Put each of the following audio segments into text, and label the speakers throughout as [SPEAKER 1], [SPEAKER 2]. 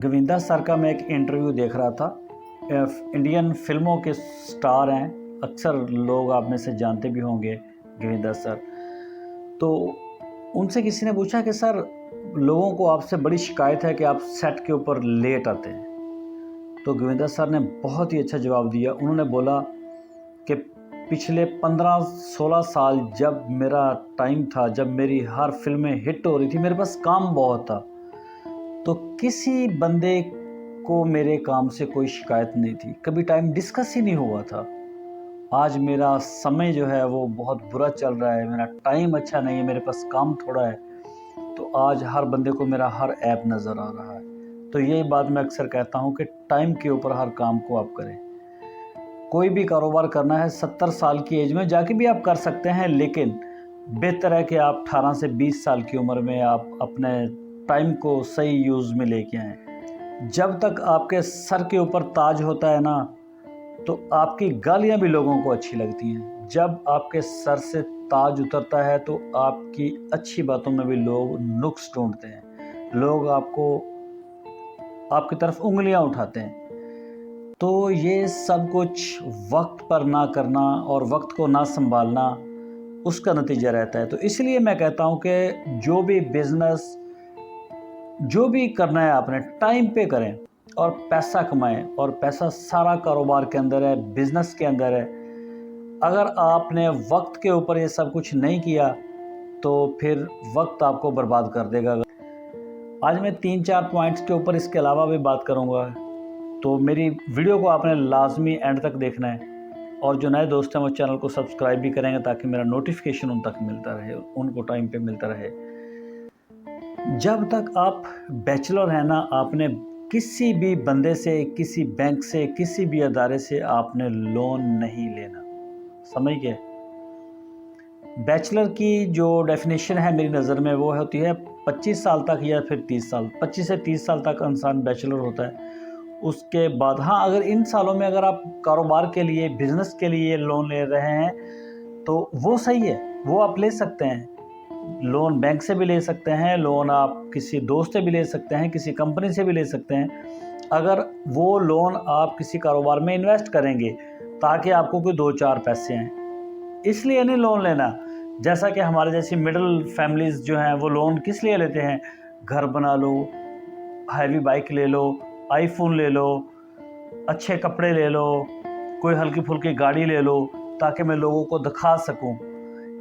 [SPEAKER 1] Govinda sir का मैं एक इंटरव्यू देख रहा था। इंडियन फिल्मों के स्टार हैं, अक्सर लोग आप में से जानते भी होंगे गोविंदा सर। तो उनसे किसी ने पूछा कि सर, लोगों को आपसे बड़ी शिकायत है कि आप सेट के ऊपर लेट आते हैं। तो गोविंदा सर ने बहुत ही अच्छा जवाब दिया। उन्होंने बोला कि पिछले 15-16 साल जब मेरा टाइम था, जब मेरी हर फिल्में हिट हो रही थी, मेरे पास काम बहुत था, तो किसी बंदे को मेरे काम से कोई शिकायत नहीं थी, कभी टाइम डिस्कस ही नहीं हुआ था। आज मेरा समय जो है वो बहुत बुरा चल रहा है, मेरा टाइम अच्छा नहीं है, मेरे पास काम थोड़ा है, तो आज हर बंदे को मेरा हर ऐप नज़र आ रहा है। तो यही बात मैं अक्सर कहता हूँ कि टाइम के ऊपर हर काम को आप करें। कोई भी कारोबार करना है 70 साल की एज में जाके भी आप कर सकते हैं, लेकिन बेहतर है कि आप 18 से 20 साल की उम्र में आप अपने टाइम को सही यूज़ में लेके आएँ। जब तक आपके सर के ऊपर ताज होता है ना, तो आपकी गालियाँ भी लोगों को अच्छी लगती हैं। जब आपके सर से ताज उतरता है तो आपकी अच्छी बातों में भी लोग नुक्स ढूंढते हैं, लोग आपकी तरफ उंगलियां उठाते हैं। तो ये सब कुछ वक्त पर ना करना और वक्त को ना संभालना, उसका नतीजा रहता है। तो इसलिए मैं कहता हूँ कि जो भी बिज़नेस, जो भी करना है आपने टाइम पे करें और पैसा कमाएं। और पैसा सारा कारोबार के अंदर है, बिज़नेस के अंदर है। अगर आपने वक्त के ऊपर ये सब कुछ नहीं किया तो फिर वक्त आपको बर्बाद कर देगा। आज मैं 3-4 पॉइंट्स के ऊपर इसके अलावा भी बात करूँगा, तो मेरी वीडियो को आपने लाजमी एंड तक देखना है। और जो नए दोस्त हैं वो चैनल को सब्सक्राइब भी करेंगे ताकि मेरा नोटिफिकेशन उन तक मिलता रहे, उनको टाइम पे मिलता रहे। जब तक आप बैचलर हैं ना, आपने किसी भी बंदे से, किसी बैंक से, किसी भी अदारे से आपने लोन नहीं लेना। समझ गए? बैचलर की जो डेफिनेशन है मेरी नज़र में वो होती है 25 साल तक या फिर 30 साल, 25 से 30 साल तक इंसान बैचलर होता है। उसके बाद हाँ, अगर इन सालों में अगर आप कारोबार के लिए, बिजनेस के लिए लोन ले रहे हैं तो वो सही है, वो आप ले सकते हैं। लोन बैंक से भी ले सकते हैं, लोन आप किसी दोस्त से भी ले सकते हैं, किसी कंपनी से भी ले सकते हैं। अगर वो लोन आप किसी कारोबार में इन्वेस्ट करेंगे ताकि आपको कोई 2-4 पैसे हैं, इसलिए नहीं लोन लेना। जैसा कि हमारे जैसी मिडिल फैमिलीज़ जो हैं वो लोन किस लिए लेते हैं? घर बना लो, हैवी बाइक ले लो, आईफोन ले लो, अच्छे कपड़े ले लो, कोई हल्की फुल्की गाड़ी ले लो ताकि मैं लोगों को दिखा सकूं।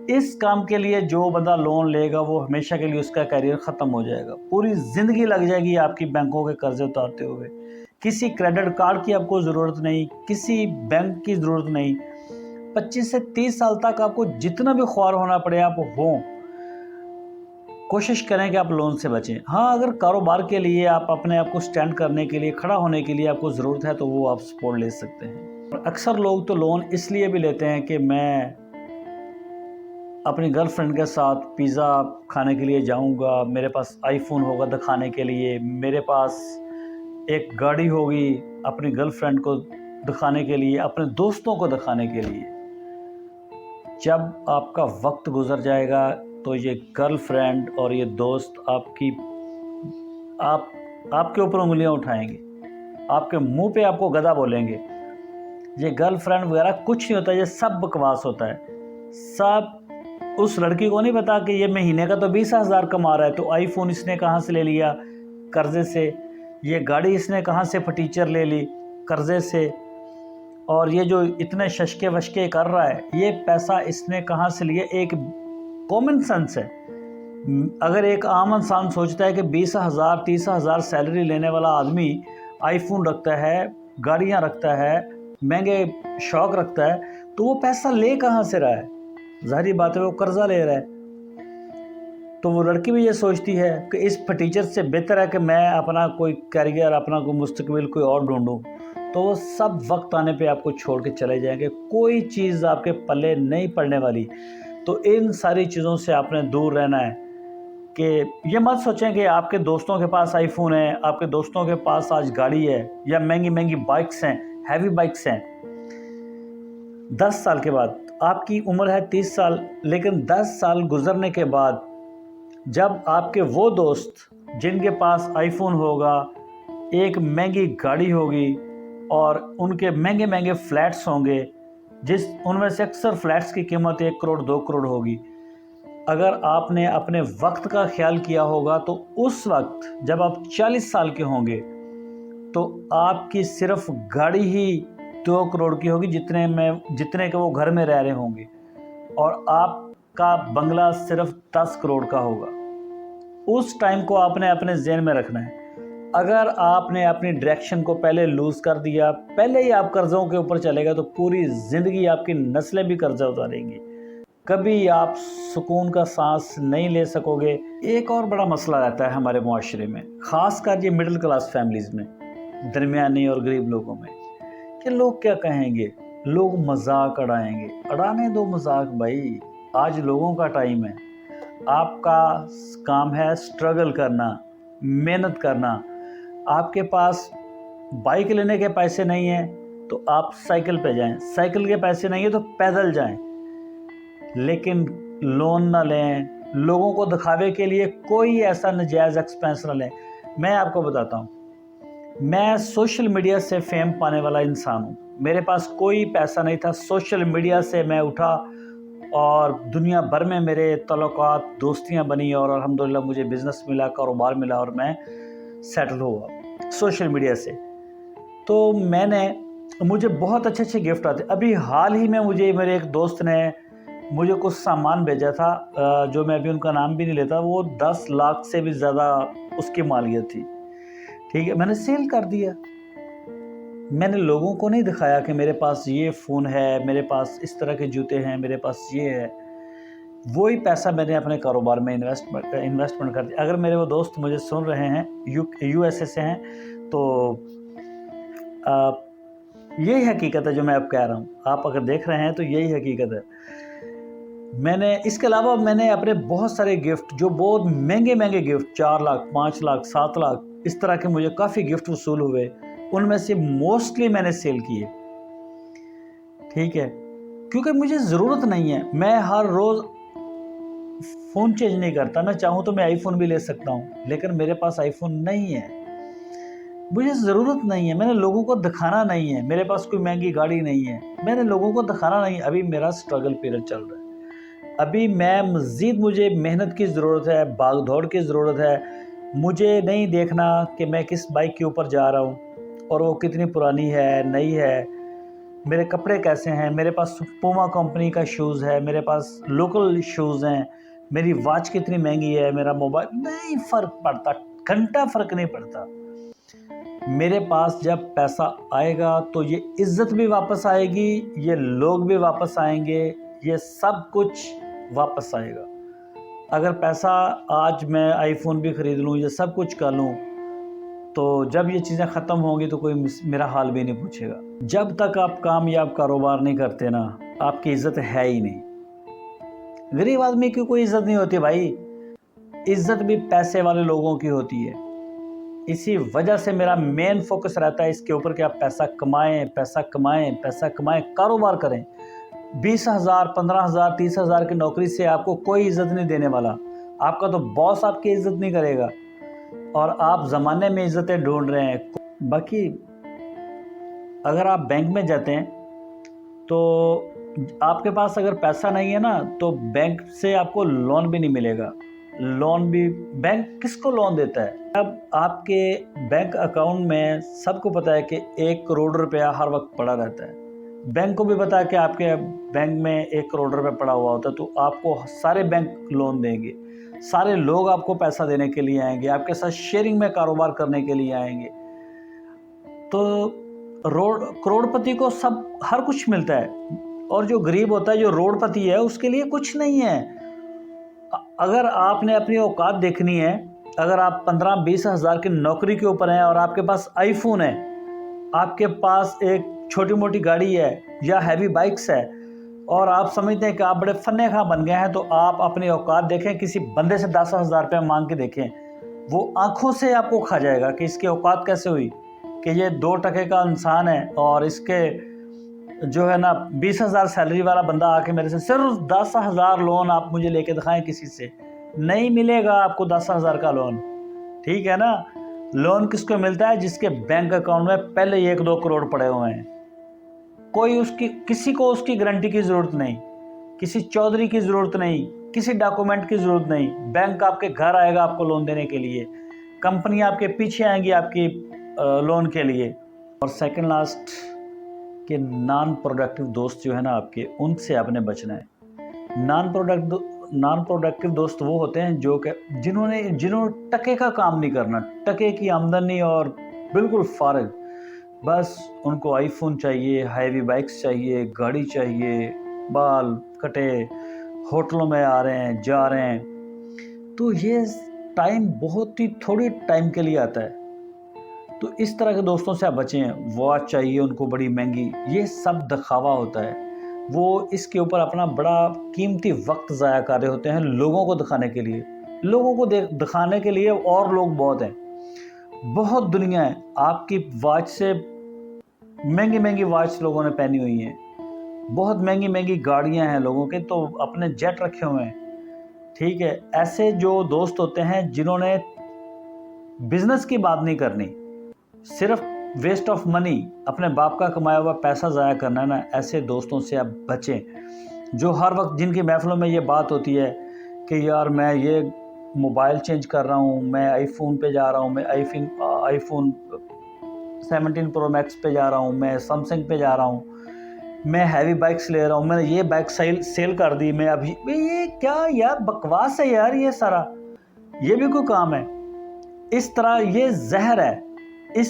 [SPEAKER 1] इस काम के लिए जो बंदा लोन लेगा वो हमेशा के लिए उसका करियर ख़त्म हो जाएगा, पूरी ज़िंदगी लग जाएगी आपकी बैंकों के कर्जे उतारते हुए। किसी क्रेडिट कार्ड की आपको ज़रूरत नहीं, किसी बैंक की ज़रूरत नहीं। 25 से 30 साल तक आपको जितना भी ख्वार होना पड़े आप हों, कोशिश करें कि आप लोन से बचें। हाँ, अगर कारोबार के लिए आप अपने आप को स्टैंड करने के लिए, खड़ा होने के लिए आपको ज़रूरत है तो वो आप सपोर्ट ले सकते हैं। और अक्सर लोग तो लोन इसलिए भी लेते हैं कि मैं अपनी गर्लफ्रेंड के साथ पिज़्ज़ा खाने के लिए जाऊंगा, मेरे पास आईफोन होगा दिखाने के लिए, मेरे पास एक गाड़ी होगी अपनी गर्लफ्रेंड को दिखाने के लिए, अपने दोस्तों को दिखाने के लिए। जब आपका वक्त गुजर जाएगा तो ये गर्लफ्रेंड और ये दोस्त आपके ऊपर उंगलियां उठाएंगे, आपके मुंह पे आपको गधा बोलेंगे। ये गर्लफ्रेंड वगैरह कुछ नहीं होता, ये सब बकवास होता है। सब उस लड़की को नहीं पता कि ये महीने का तो 20,000 कमा रहा है, तो आईफोन इसने कहाँ से ले लिया? कर्जे से। ये गाड़ी इसने कहाँ से फटीचर ले ली? कर्जे से। और ये जो इतने शशके वशके कर रहा है, ये पैसा इसने कहाँ से लिया? एक कॉमन सेंस है। अगर एक आम इंसान सोचता है कि 20,000 30,000 सैलरी लेने वाला आदमी आईफोन रखता है, गाड़ियाँ रखता है, महंगे शौक रखता है, तो वो पैसा ले कहाँ से रहा है? ज़ाहिर बात है वो कर्जा ले रहा है। तो वो लड़की भी ये सोचती है कि इस फटीचर से बेहतर है कि मैं अपना कोई करियर, अपना कोई मुस्तकबिल कोई और ढूंढूं। तो वो सब वक्त आने पे आपको छोड़ के चले जाएंगे, कोई चीज़ आपके पल्ले नहीं पड़ने वाली। तो इन सारी चीज़ों से आपने दूर रहना है। कि ये मत सोचें कि आपके दोस्तों के पास आईफोन है, आपके दोस्तों के पास आज गाड़ी है या महंगी महंगी बाइक्स हैं, हैवी बाइक्स हैं। 10 साल के बाद आपकी उम्र है 30 साल, लेकिन 10 साल गुजरने के बाद जब आपके वो दोस्त जिनके पास आईफोन होगा, ایک مہنگی گاڑی ہوگی اور ان کے مہنگے مہنگے فلیٹس ہوں گے، ان میں سے اکثر فلیٹس کی قیمت 1 کروڑ 2 کروڑ ہوگی۔ اگر آپ نے اپنے وقت کا خیال کیا ہوگا تو اس وقت جب آپ 40 سال کے ہوں گے تو آپ کی صرف گاڑی ہی 2 کروڑ کی ہوگی، جتنے کہ وہ گھر میں رہ رہے ہوں گے، اور آپ کا بنگلہ صرف 10 کروڑ کا ہوگا۔ اس ٹائم کو آپ نے اپنے ذہن میں رکھنا ہے۔ اگر آپ نے اپنی ڈائریکشن کو پہلے لوز کر دیا، پہلے ہی آپ قرضوں کے اوپر چلے گئے، تو پوری زندگی آپ کی نسلیں بھی قرضہ اتاریں گی، کبھی آپ سکون کا سانس نہیں لے سکو گے۔ ایک اور بڑا مسئلہ رہتا ہے ہمارے معاشرے میں، خاص کر یہ مڈل کلاس فیملیز میں، درمیانی اور غریب لوگوں میں، کہ لوگ کیا کہیں گے، لوگ مذاق اڑائیں گے۔ اڑانے دو مذاق بھائی، آج لوگوں کا ٹائم ہے، آپ کا کام ہے سٹرگل کرنا، محنت کرنا۔ آپ کے پاس بائک لینے کے پیسے نہیں ہیں تو آپ سائیکل پہ جائیں، سائیکل کے پیسے نہیں ہیں تو پیدل جائیں، لیکن لون نہ لیں، لوگوں کو دکھاوے کے لیے کوئی ایسا ناجائز ایکسپینس نہ لیں۔ میں آپ کو بتاتا ہوں، میں سوشل میڈیا سے فیم پانے والا انسان ہوں، میرے پاس کوئی پیسہ نہیں تھا، سوشل میڈیا سے میں اٹھا اور دنیا بھر میں میرے تعلقات، دوستیاں بنی، اور الحمدللہ مجھے بزنس ملا، کاروبار ملا، اور میں سیٹل ہوا سوشل میڈیا سے۔ تو مجھے بہت اچھے اچھے گفٹ آتے۔ ابھی حال ہی میں میرے ایک دوست نے مجھے کچھ سامان بھیجا تھا، جو میں ابھی ان کا نام بھی نہیں لیتا، وہ 10 لاکھ سے بھی زیادہ اس کی مالیت تھی، ٹھیک ہے، میں نے سیل کر دیا۔ میں نے لوگوں کو نہیں دکھایا کہ میرے پاس یہ فون ہے، میرے پاس اس طرح کے جوتے ہیں، میرے پاس یہ ہے۔ وہی پیسہ میں نے اپنے کاروبار میں انویسٹمنٹ کر دیا۔ اگر میرے وہ دوست مجھے سن رہے ہیں، یو ایس اے سے ہیں، تو یہی حقیقت ہے جو میں اب کہہ رہا ہوں، آپ اگر دیکھ رہے ہیں تو یہی حقیقت ہے۔ میں نے اس کے علاوہ میں نے اپنے بہت سارے گفٹ، جو بہت مہنگے مہنگے گفٹ، 4 لاکھ 5 لاکھ 7 لاکھ اس طرح کے مجھے کافی گفٹ وصول ہوئے، ان میں سے موسٹلی میں نے سیل کیے، ٹھیک ہے، کیونکہ مجھے ضرورت نہیں ہے۔ میں ہر روز فون چینج نہیں کرتا، میں چاہوں تو میں آئی فون بھی لے سکتا ہوں، لیکن میرے پاس آئی فون نہیں ہے، مجھے ضرورت نہیں ہے، میں نے لوگوں کو دکھانا نہیں ہے، میرے پاس کوئی مہنگی گاڑی نہیں ہے، میں نے لوگوں کو دکھانا نہیں ہے۔ ابھی میرا سٹرگل پیریڈ چل رہا ہے، ابھی مجھے محنت کی ضرورت ہے، بھاگ دوڑ کی ضرورت ہے۔ مجھے نہیں دیکھنا کہ میں کس بائک کے اوپر جا رہا ہوں اور وہ کتنی پرانی ہے، نئی ہے، میرے کپڑے کیسے ہیں، میرے پاس پوما کمپنی کا شوز ہے، میرے پاس لوکل شوز ہیں، میری واچ کتنی مہنگی ہے، میرا موبائل، نہیں فرق پڑتا، گھنٹہ فرق نہیں پڑتا۔ میرے پاس جب پیسہ آئے گا تو یہ عزت بھی واپس آئے گی، یہ لوگ بھی واپس آئیں گے، یہ سب کچھ واپس آئے گا۔ اگر پیسہ آج میں آئی فون بھی خرید لوں، یہ سب کچھ کر لوں، تو جب یہ چیزیں ختم ہوں گی تو کوئی میرا حال بھی نہیں پوچھے گا۔ جب تک آپ کامیاب کاروبار نہیں کرتے نا، آپ کی عزت ہے ہی نہیں۔ غریب آدمی کی کوئی عزت نہیں ہوتی بھائی، عزت بھی پیسے والے لوگوں کی ہوتی ہے۔ اسی وجہ سے میرا مین فوکس رہتا ہے اس کے اوپر کہ آپ پیسہ کمائیں، پیسہ کمائیں، پیسہ کمائیں، کاروبار کریں۔ 20,000 15,000 30,000 کی نوکری سے آپ کو کوئی عزت نہیں دینے والا، آپ کا تو باس آپ کی عزت نہیں کرے گا، اور آپ زمانے میں عزتیں ڈھونڈ رہے ہیں۔ باقی اگر آپ بینک میں جاتے ہیں تو آپ کے پاس اگر پیسہ نہیں ہے نا، تو بینک سے آپ کو لون بھی نہیں ملے گا۔ لون بھی بینک کس کو لون دیتا ہے؟ اب آپ کے بینک اکاؤنٹ میں سب کو پتا ہے کہ 1 کروڑ روپیہ ہر وقت پڑا رہتا ہے، بینک کو بھی پتا ہے کہ آپ کے بینک میں 1 کروڑ روپے پڑا ہوا ہوتا ہے، تو آپ کو سارے بینک لون دیں گے، سارے لوگ آپ کو پیسہ دینے کے لیے آئیں گے، آپ کے ساتھ شیئرنگ میں کاروبار کرنے کے لیے آئیں گے۔ تو کروڑ پتی کو ہر کچھ ملتا ہے، اور جو غریب ہوتا ہے، جو روڑ پتی ہے، اس کے لیے کچھ نہیں ہے۔ اگر آپ نے اپنی اوقات دیکھنی ہے، اگر آپ 15-20 ہزار کی نوکری کے اوپر ہیں اور آپ کے پاس آئی فون ہے، آپ کے پاس ایک چھوٹی موٹی گاڑی ہے یا ہیوی بائکس ہے، اور آپ سمجھتے ہیں کہ آپ بڑے فنے خواہ بن گئے ہیں، تو آپ اپنی اوقات دیکھیں، کسی بندے سے 10,000 روپے مانگ کے دیکھیں، وہ آنکھوں سے آپ کو کھا جائے گا کہ اس کی اوقات کیسے ہوئی، کہ یہ 2 ٹکے کا انسان ہے، اور اس کے جو ہے نا 20,000 سیلری والا بندہ آ کے میرے سے صرف 10,000 لون آپ مجھے لے کے دکھائیں، کسی سے نہیں ملے گا آپ کو 10,000 کا لون، ٹھیک ہے نا۔ लोन किसको मिलता है? जिसके बैंक अकाउंट में पहले ही 1-2 करोड़ पड़े हुए हैं। किसी को उसकी गारंटी की ज़रूरत नहीं, किसी चौधरी की ज़रूरत नहीं, किसी डॉक्यूमेंट की ज़रूरत नहीं। बैंक आपके घर आएगा आपको लोन देने के लिए, कंपनी आपके पीछे आएंगी आपकी लोन के लिए। और सेकंड लास्ट कि नॉन प्रोडक्टिव दोस्त जो है ना आपके, उनसे आपने बचना है। नॉन प्रोडक्टिव दोस्त वो होते हैं जो कि जिन्होंने टके का काम नहीं करना, टके की आमदनी और बिल्कुल फारिग, बस उनको आईफोन चाहिए, हैवी बाइक्स चाहिए, गाड़ी चाहिए, बाल कटे, होटलों में आ रहे हैं, जा रहे हैं। तो ये टाइम बहुत ही थोड़ी टाइम के लिए आता है। तो इस तरह के दोस्तों से आप बचें। वॉच चाहिए उनको बड़ी महंगी, ये सब दिखावा होता है। वो इसके ऊपर अपना बड़ा कीमती वक्त ज़ाया कर रहे होते हैं लोगों को दिखाने के लिए। लोगों को दिखाने के लिए और लोग बहुत हैं, बहुत दुनिया है। आपकी वॉच से महंगी महंगी वॉच लोगों ने पहनी हुई हैं, बहुत महंगी महंगी गाड़ियां हैं लोगों के, तो अपने जेट रखे हुए हैं। ठीक है, ऐसे जो दोस्त होते हैं जिन्होंने बिजनेस की बात नहीं करनी, सिर्फ वेस्ट ऑफ मनी, अपने बाप का कमाया हुआ पैसा ज़ाया करना है ना, ऐसे दोस्तों से आप बचें। जो हर वक्त जिनकी महफिलों में ये बात होती है कि यार मैं ये मोबाइल चेंज कर रहा हूँ, मैं आईफोन पे जा रहा हूँ, मैं आईफोन 17 प्रो मैक्स पे जा रहा हूँ, मैं सैमसंग पे जा रहा हूँ, मैं हैवी बाइक्स ले रहा हूँ, मैंने ये बाइक सेल कर दी, मैं अभी ये क्या यार बकवास है यार, ये सारा ये भी कोई काम है? इस तरह ये जहर है।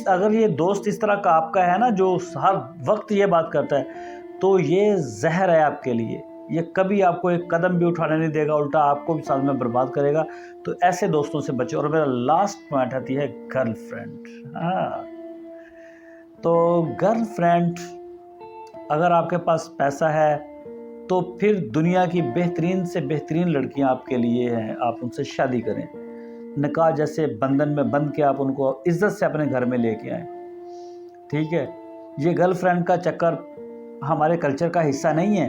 [SPEAKER 1] अगर ये दोस्त इस तरह का आपका है ना, जो हर वक्त ये बात करता है, तो ये जहर है आपके लिए। ये कभी आपको एक कदम भी उठाने नहीं देगा, उल्टा आपको भी साथ में बर्बाद करेगा। तो ऐसे दोस्तों से बचे। और मेरा लास्ट पॉइंट आती है गर्लफ्रेंड। हाँ, तो गर्लफ्रेंड, अगर आपके पास पैसा है तो फिर दुनिया की बेहतरीन से बेहतरीन लड़कियां आपके लिए हैं, आप उनसे शादी करें। निकाह जैसे बंधन में बंध के आप उनको इज्जत से अपने घर में लेके आएँ। ठीक है, ये गर्लफ्रेंड का चक्कर हमारे कल्चर का हिस्सा नहीं है,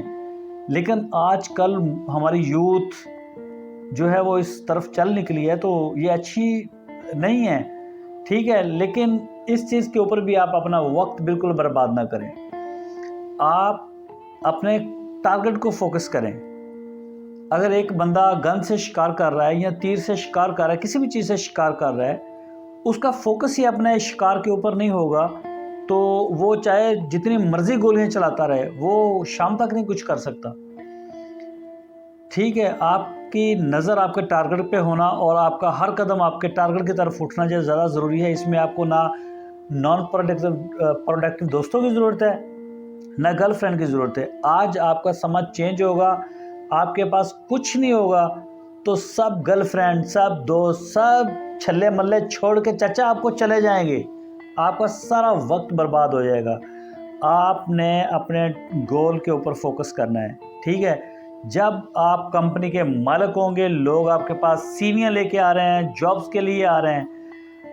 [SPEAKER 1] लेकिन आजकल हमारी यूथ जो है वो इस तरफ चल निकली है, तो ये अच्छी नहीं है। ठीक है, लेकिन इस चीज़ के ऊपर भी आप अपना वक्त बिल्कुल बर्बाद ना करें। आप अपने टारगेट को फोकस करें। अगर एक बंदा गन से शिकार कर रहा है या तीर से शिकार कर रहा है, किसी भी चीज़ से शिकार कर रहा है, उसका फोकस ही अपने शिकार के ऊपर नहीं होगा, तो वो चाहे जितनी मर्जी गोलियां चलाता रहे, वो शाम तक नहीं कुछ कर सकता। ठीक है, आपकी नज़र आपके टारगेट पे होना और आपका हर कदम आपके टारगेट की तरफ उठना ज़्यादा ज़रूरी है। इसमें आपको ना नॉन प्रोडक्टिव दोस्तों की ज़रूरत है, ना गर्लफ्रेंड की ज़रूरत है। आज आपका समाज चेंज होगा, आपके पास कुछ नहीं होगा, तो सब गर्लफ्रेंड, सब दोस्त, सब छल्ले मल्ले छोड़ के चाचा आपको चले जाएंगे, आपका सारा वक्त बर्बाद हो जाएगा। आपने अपने गोल के ऊपर फोकस करना है। ठीक है, जब आप कंपनी के मालिक होंगे, लोग आपके पास सीवियाँ लेके आ रहे हैं, जॉब्स के लिए आ रहे हैं,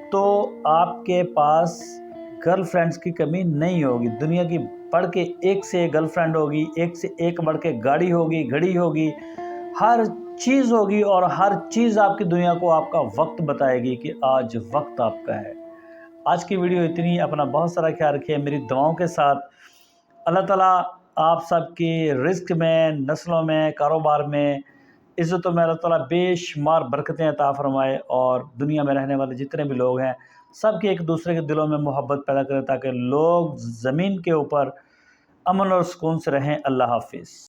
[SPEAKER 1] तो आपके पास गर्लफ्रेंड्स की कमी नहीं होगी। दुनिया की बढ़ के एक से एक गर्लफ्रेंड होगी, एक से एक बढ़ के गाड़ी होगी, घड़ी होगी, हर चीज़ होगी, और हर चीज़ आपकी दुनिया को आपका वक्त बताएगी कि आज वक्त आपका है। आज की वीडियो इतनी। अपना बहुत सारा ख्याल रखिए मेरी दुआओं के साथ। अल्लाह ताला आप सबकी रिस्क में, नस्लों में, कारोबार में, इज़्ज़तों में अल्लाह ताला बेशुमार बरकतें अता फरमाए, और दुनिया में रहने वाले जितने भी लोग हैं सबके एक दूसरे के दिलों में मोहब्बत पैदा करें, ताकि लोग ज़मीन के ऊपर अमन और सुकून से रहें। अल्लाह हाफिज़।